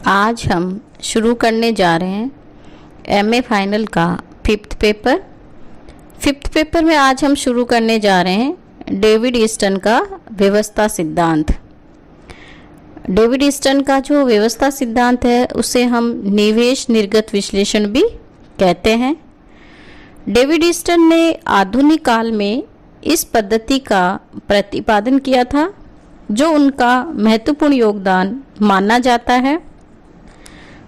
आज हम शुरू करने जा रहे हैं एमए फाइनल का फिफ्थ पेपर में आज हम शुरू करने जा रहे हैं डेविड ईस्टन का व्यवस्था सिद्धांत। डेविड ईस्टन का जो व्यवस्था सिद्धांत है उसे हम निवेश निर्गत विश्लेषण भी कहते हैं। डेविड ईस्टन ने आधुनिक काल में इस पद्धति का प्रतिपादन किया था, जो उनका महत्वपूर्ण योगदान माना जाता है।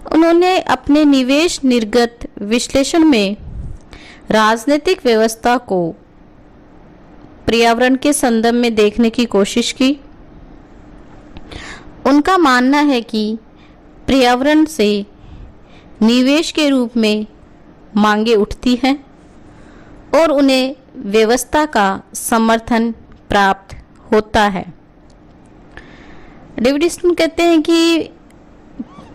उन्होंने अपने निवेश निर्गत विश्लेषण में राजनीतिक व्यवस्था को पर्यावरण के संदर्भ में देखने की कोशिश की। उनका मानना है कि पर्यावरण से निवेश के रूप में मांगे उठती हैं और उन्हें व्यवस्था का समर्थन प्राप्त होता है। डेविड ईस्टन कहते हैं कि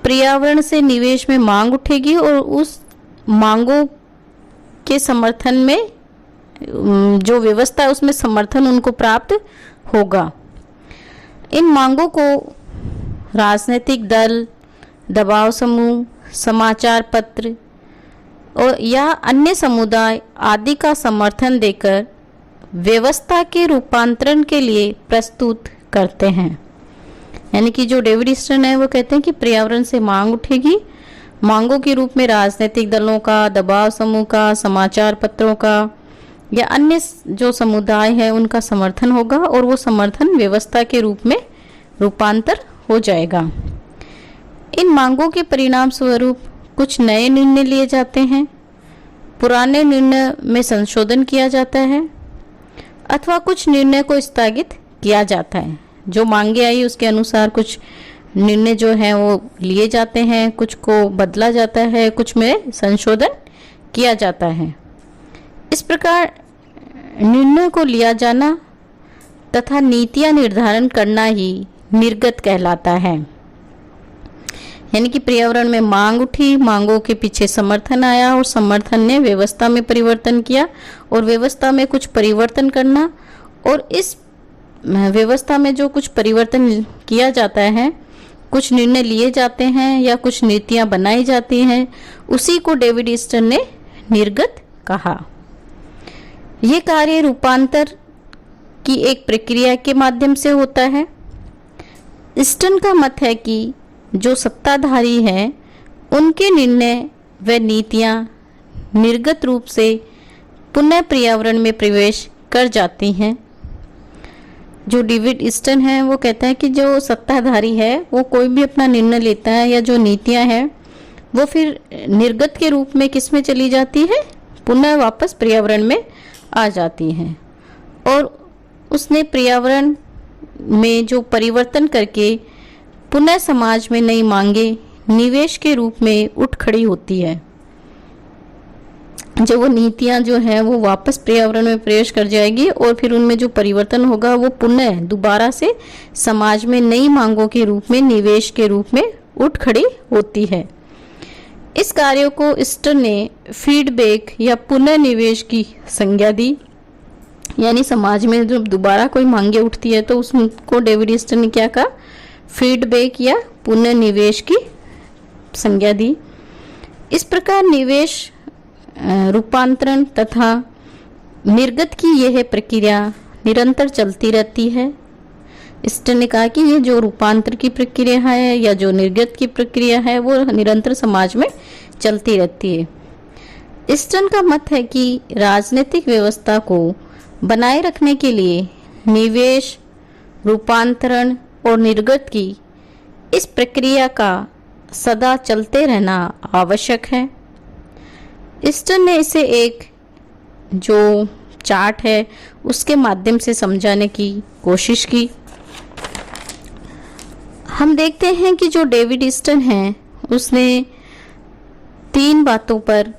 पर्यावरण से निवेश में मांग उठेगी और उस मांगों के समर्थन में जो व्यवस्था है उसमें समर्थन उनको प्राप्त होगा। इन मांगों को राजनीतिक दल, दबाव समूह, समाचार पत्र और या अन्य समुदाय आदि का समर्थन देकर व्यवस्था के रूपांतरण के लिए प्रस्तुत करते हैं। यानी कि जो डेविड ईस्टन है वो कहते हैं कि पर्यावरण से मांग उठेगी, मांगों के रूप में राजनीतिक दलों का, दबाव समूह का, समाचार पत्रों का या अन्य जो समुदाय है उनका समर्थन होगा और वो समर्थन व्यवस्था के रूप में रूपांतर हो जाएगा। इन मांगों के परिणाम स्वरूप कुछ नए निर्णय लिए जाते हैं, पुराने निर्णय में संशोधन किया जाता है अथवा कुछ निर्णय को स्थगित किया जाता है। जो मांगे आई उसके अनुसार कुछ निर्णय जो हैं वो लिए जाते हैं, कुछ को बदला जाता है, कुछ में संशोधन किया जाता है। इस प्रकार निर्णय को लिया जाना तथा नीतियां निर्धारण करना ही निर्गत कहलाता है। यानी कि पर्यावरण में मांग उठी, मांगों के पीछे समर्थन आया और समर्थन ने व्यवस्था में परिवर्तन किया और व्यवस्था में कुछ परिवर्तन करना और इस व्यवस्था में जो कुछ परिवर्तन किया जाता है, कुछ निर्णय लिए जाते हैं या कुछ नीतियां बनाई जाती हैं, उसी को डेविड ईस्टन ने निर्गत कहा। यह कार्य रूपांतर की एक प्रक्रिया के माध्यम से होता है। ईस्टन का मत है कि जो सत्ताधारी हैं उनके निर्णय व नीतियां निर्गत रूप से पुनः पर्यावरण में प्रवेश कर जाती हैं। जो डेविड ईस्टन है वो कहता है कि जो सत्ताधारी है वो कोई भी अपना निर्णय लेता है या जो नीतियां हैं वो फिर निर्गत के रूप में किस में चली जाती है, पुनः वापस पर्यावरण में आ जाती हैं और उसने पर्यावरण में जो परिवर्तन करके पुनः समाज में नई मांगे निवेश के रूप में उठ खड़ी होती है। जो वो नीतियां जो हैं वो वापस पर्यावरण में प्रवेश कर जाएगी और फिर उनमें जो परिवर्तन होगा वो पुनः दोबारा से समाज में नई मांगों के रूप में, निवेश के रूप में उठ खड़ी होती है। इस कार्य को ईस्टन ने फीडबैक या पुनः निवेश की संज्ञा दी। यानी समाज में जब दोबारा कोई मांगे उठती है तो उसको डेविड ईस्टन ने क्या कहा, फीडबैक या पुनः निवेश की संज्ञा दी। इस प्रकार निवेश रूपांतरण तथा निर्गत की यह प्रक्रिया निरंतर चलती रहती है। ईस्टन ने कहा कि ये जो रूपांतर की प्रक्रिया है या जो निर्गत की प्रक्रिया है वो निरंतर समाज में चलती रहती है। ईस्टन का मत है कि राजनीतिक व्यवस्था को बनाए रखने के लिए निवेश, रूपांतरण और निर्गत की इस प्रक्रिया का सदा चलते रहना आवश्यक है। ईस्टन ने इसे एक जो चार्ट है उसके माध्यम से समझाने की कोशिश की। हम देखते हैं कि जो डेविड ईस्टन है उसने 3 बातों पर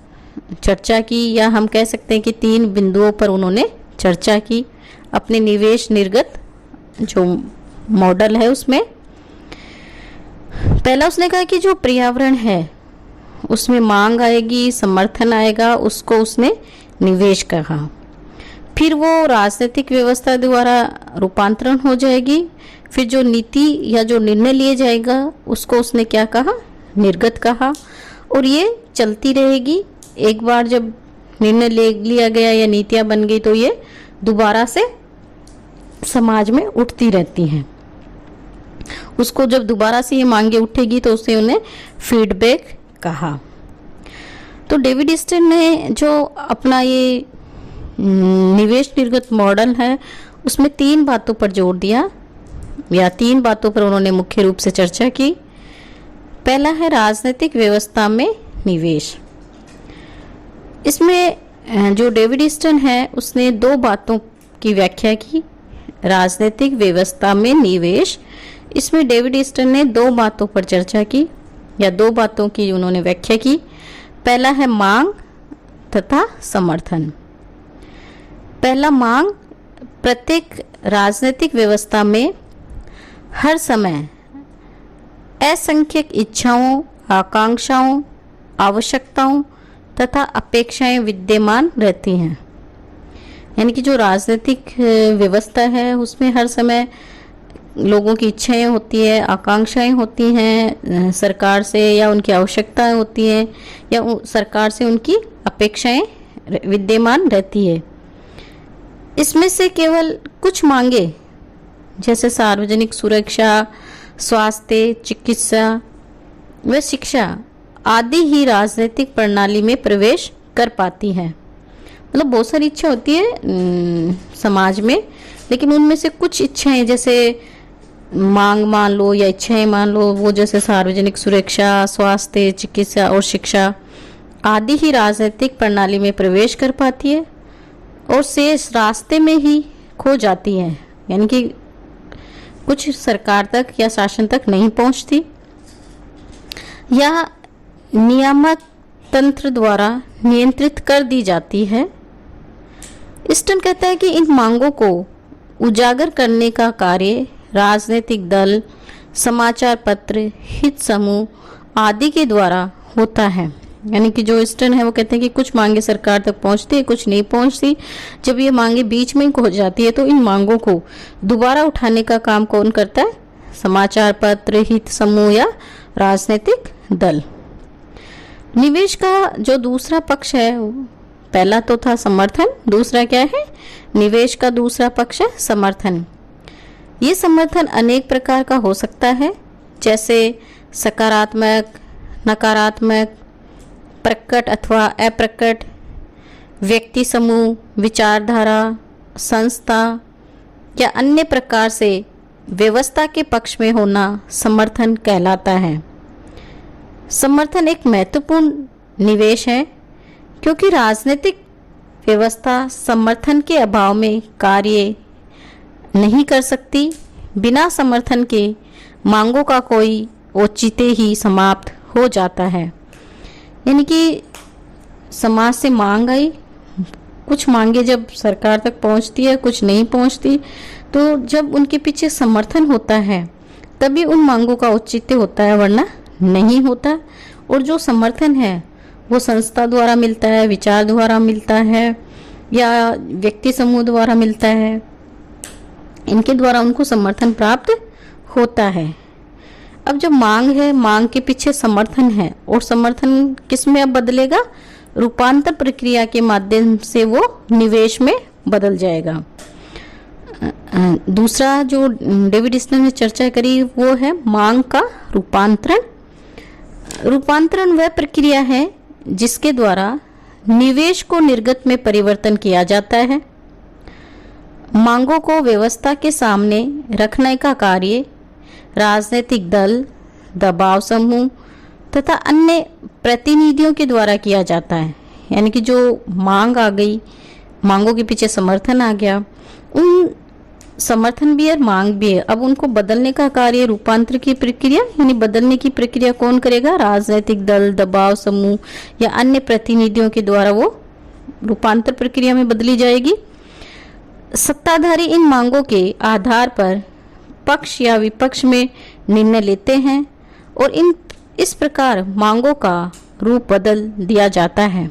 चर्चा की, या हम कह सकते हैं कि 3 बिंदुओं पर उन्होंने चर्चा की अपने निवेश निर्गत जो मॉडल है उसमें। पहला उसने कहा कि जो पर्यावरण है उसमें मांग आएगी, समर्थन आएगा, उसको उसने निवेश कहा। फिर वो राजनीतिक व्यवस्था द्वारा रूपांतरण हो जाएगी। फिर जो नीति या जो निर्णय लिए जाएगा उसको उसने क्या कहा, निर्गत कहा, और ये चलती रहेगी। एक बार जब निर्णय ले लिया गया या नीतियां बन गई तो ये दोबारा से समाज में उठती रहती हैं। उसको जब दोबारा से ये मांगे उठेगी तो उसे उन्हें फीडबैक कहा। तो डेविड स्टर्न ने जो अपना ये निवेश निर्गत मॉडल है उसमें 3 बातों पर जोर दिया, या 3 बातों पर उन्होंने मुख्य रूप से चर्चा की। पहला है राजनीतिक व्यवस्था में निवेश। इसमें जो डेविड स्टर्न है उसने 2 बातों की व्याख्या की। राजनीतिक व्यवस्था में निवेश, इसमें डेविड स्टर्न ने 2 बातों पर चर्चा की, या 2 बातों की उन्होंने व्याख्या की। पहला है मांग तथा समर्थन। पहला मांग, प्रत्येक राजनीतिक व्यवस्था में हर समय असंख्यक इच्छाओं, आकांक्षाओं, आवश्यकताओं तथा अपेक्षाएं विद्यमान रहती हैं। यानी कि जो राजनीतिक व्यवस्था है उसमें हर समय लोगों की इच्छाएं होती है, आकांक्षाएं होती हैं सरकार से, या उनकी आवश्यकताएं होती हैं, या सरकार से उनकी अपेक्षाएं विद्यमान रहती है। इसमें से केवल कुछ मांगे जैसे सार्वजनिक सुरक्षा, स्वास्थ्य, चिकित्सा व शिक्षा आदि ही राजनीतिक प्रणाली में प्रवेश कर पाती है। मतलब बहुत सारी इच्छा होती है समाज में, लेकिन उनमें से कुछ इच्छाएं जैसे मांग मान लो या इच्छाएं मान लो, वो जैसे सार्वजनिक सुरक्षा, स्वास्थ्य, चिकित्सा और शिक्षा आदि ही राजनीतिक प्रणाली में प्रवेश कर पाती है और शेष रास्ते में ही खो जाती है। यानी कि कुछ सरकार तक या शासन तक नहीं पहुंचती, या नियामक तंत्र द्वारा नियंत्रित कर दी जाती है। स्टर्न कहता है कि इन मांगों को उजागर करने का कार्य राजनीतिक दल, समाचार पत्र, हित समूह आदि के द्वारा होता है। यानी कि जो स्टर्न है वो कहते हैं कि कुछ मांगे सरकार तक पहुंचती है, कुछ नहीं पहुंचती। जब ये मांगे बीच में खो जाती है तो इन मांगों को दोबारा उठाने का काम कौन करता है? समाचार पत्र, हित समूह या राजनीतिक दल। निवेश का जो दूसरा पक्ष है, पहला तो था समर्थन, दूसरा क्या है? निवेश का दूसरा पक्ष है समर्थन। ये समर्थन अनेक प्रकार का हो सकता है, जैसे सकारात्मक, नकारात्मक, प्रकट अथवा अप्रकट, व्यक्ति समूह, विचारधारा, संस्था या अन्य प्रकार से व्यवस्था के पक्ष में होना समर्थन कहलाता है। समर्थन एक महत्वपूर्ण निवेश है क्योंकि राजनीतिक व्यवस्था समर्थन के अभाव में कार्य नहीं कर सकती। बिना समर्थन के मांगों का कोई औचित्य ही समाप्त हो जाता है। यानी कि समाज से मांग आई, कुछ मांगे जब सरकार तक पहुंचती है, कुछ नहीं पहुंचती, तो जब उनके पीछे समर्थन होता है तभी उन मांगों का औचित्य होता है, वरना नहीं होता। और जो समर्थन है वो संस्था द्वारा मिलता है, विचार द्वारा मिलता है या व्यक्ति समूह द्वारा मिलता है, इनके द्वारा उनको समर्थन प्राप्त होता है। अब जब मांग है, मांग के पीछे समर्थन है, और समर्थन किस में अब बदलेगा? रूपांतर प्रक्रिया के माध्यम से वो निवेश में बदल जाएगा। दूसरा जो डेविड स्टर्न ने चर्चा करी वो है मांग का रूपांतरण। रूपांतरण वह प्रक्रिया है जिसके द्वारा निवेश को निर्गत में परिवर्तन किया जाता है। मांगों को व्यवस्था के सामने रखने का कार्य राजनीतिक दल, दबाव समूह तथा अन्य प्रतिनिधियों के द्वारा किया जाता है। यानी कि जो मांग आ गई, मांगों के पीछे समर्थन आ गया, उन समर्थन भी है, मांग भी है, अब उनको बदलने का कार्य रूपांतर की प्रक्रिया, यानी बदलने की प्रक्रिया कौन करेगा? राजनीतिक दल, दबाव समूह या अन्य प्रतिनिधियों के द्वारा वो रूपांतर प्रक्रिया में बदली जाएगी। सत्ताधारी इन मांगों के आधार पर पक्ष या विपक्ष में निर्णय लेते हैं और इस प्रकार मांगों का रूप बदल दिया जाता है।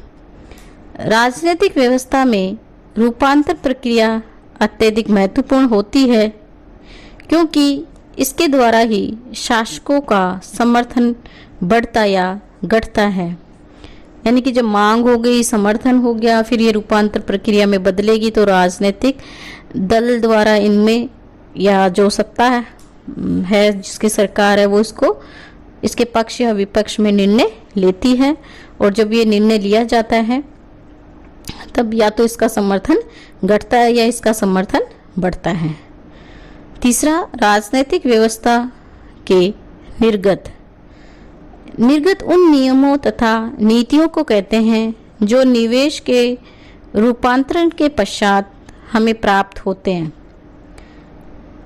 राजनीतिक व्यवस्था में रूपांतर प्रक्रिया अत्यधिक महत्वपूर्ण होती है क्योंकि इसके द्वारा ही शासकों का समर्थन बढ़ता या घटता है। यानी कि जब मांग हो गई, समर्थन हो गया, फिर ये रूपांतर प्रक्रिया में बदलेगी तो राजनीतिक दल द्वारा इनमें, या जो सत्ता है जिसकी सरकार है वो इसके पक्ष या विपक्ष में निर्णय लेती है। और जब ये निर्णय लिया जाता है तब या तो इसका समर्थन घटता है या इसका समर्थन बढ़ता है। तीसरा, राजनीतिक व्यवस्था के निर्गत। निर्गत उन नियमों तथा नीतियों को कहते हैं जो निवेश के रूपांतरण के पश्चात हमें प्राप्त होते हैं।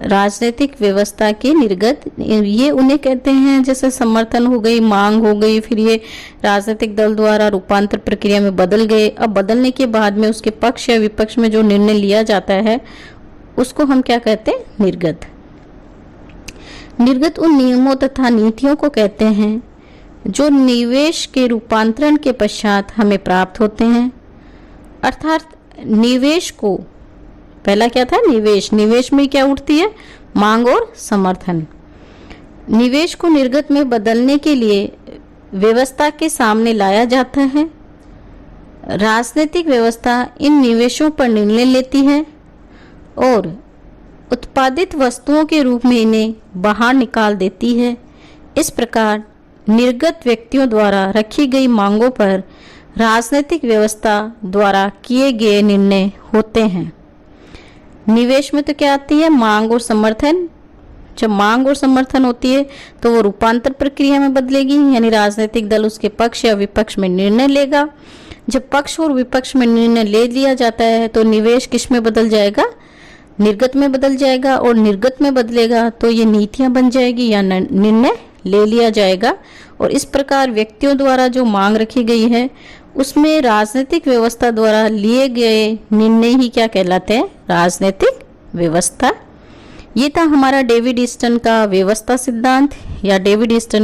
राजनीतिक व्यवस्था के निर्गत ये उन्हें कहते हैं जैसे समर्थन हो गई, मांग हो गई, फिर ये राजनीतिक दल द्वारा रूपांतर प्रक्रिया में बदल गए। अब बदलने के बाद में उसके पक्ष या विपक्ष में जो निर्णय लिया जाता है उसको हम क्या कहते हैं? निर्गत। निर्गत उन नियमों तथा नीतियों को कहते हैं जो निवेश के रूपांतरण के पश्चात हमें प्राप्त होते हैं। अर्थात निवेश को, पहला क्या था? निवेश। निवेश में क्या उठती है? मांग और समर्थन। निवेश को निर्गत में बदलने के लिए व्यवस्था के सामने लाया जाता है। राजनीतिक व्यवस्था इन निवेशों पर निर्णय लेती है और उत्पादित वस्तुओं के रूप में इन्हें बाहर निकाल देती है। इस प्रकार निर्गत व्यक्तियों द्वारा रखी गई मांगों पर राजनीतिक व्यवस्था द्वारा किए गए निर्णय होते हैं। निवेश में तो क्या आती है? मांग और समर्थन। जब मांग और समर्थन होती है तो वो रूपांतर प्रक्रिया में बदलेगी, यानी राजनीतिक दल उसके पक्ष या विपक्ष में निर्णय लेगा। जब पक्ष और विपक्ष में निर्णय ले लिया जाता है तो निवेश किस में बदल जाएगा? निर्गत में बदल जाएगा। और निर्गत में बदलेगा तो ये नीतियां बन जाएगी या निर्णय ले लिया जाएगा। और इस प्रकार व्यक्तियों द्वारा जो मांग रखी गई है उसमें राजनीतिक व्यवस्था द्वारा लिए गए निर्णय ही क्या कहलाते हैं? राजनीतिक व्यवस्था। ये था हमारा डेविड ईस्टन का व्यवस्था सिद्धांत या डेविड ईस्टन